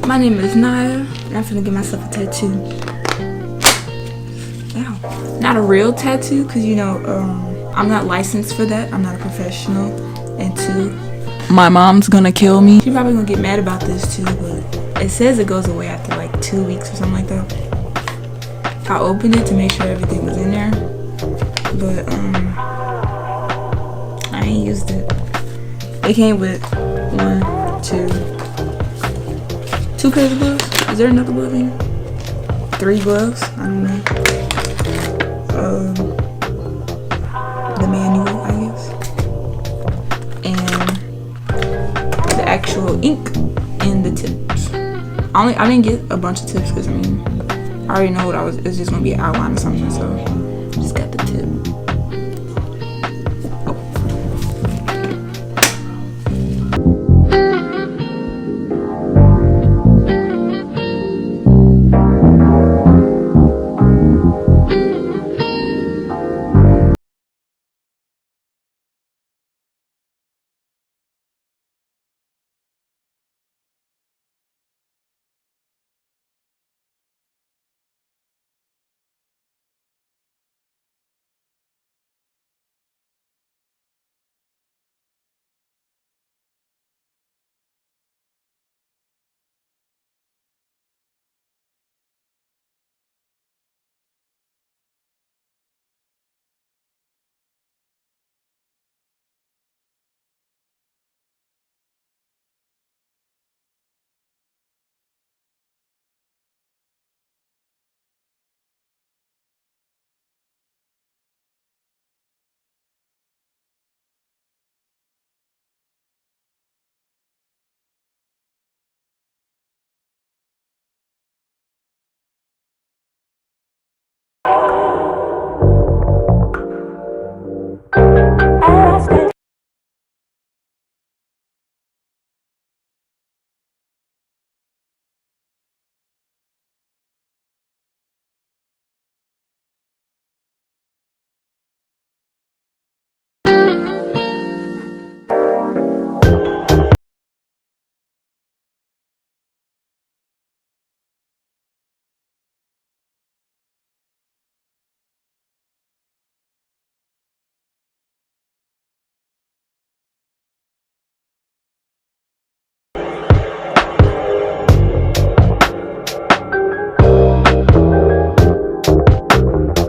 My name is Naya, and I'm finna get myself a tattoo. Ow. Not a real tattoo, because you know, I'm not licensed for that. I'm not a professional. And two, my mom's gonna kill me. She's probably gonna get mad about this too, but it says it goes away after like 2 weeks or something like that. I opened it to make sure everything was in there, but I ain't used it. It came with 1, 2 pairs of gloves. Is there another glove in here? 3 gloves? I don't know. The manual, I guess. And the actual ink and the tips. I didn't get a bunch of tips because I already know what it's just gonna be an outline or something, so just got the tip.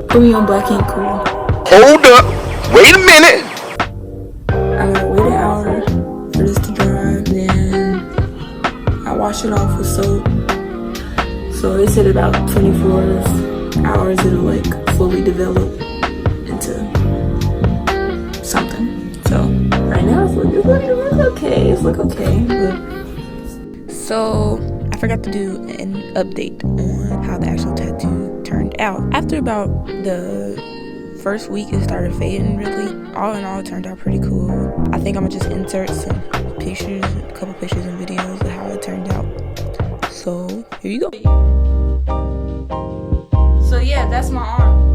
Put me on black ink, cool. Hold up, wait a minute. I gotta wait an hour for this to dry, then I wash it off with soap. So they said about 24 hours it'll like fully develop into something. So right now it's look okay. It's look okay. But so I forgot to do an update on how the actual tattoo turned out. After about the first week, it started fading really. All in all, it turned out pretty cool. I think I'm gonna just insert some pictures, a couple pictures and videos of how it turned out. So here you go. So yeah, that's my arm.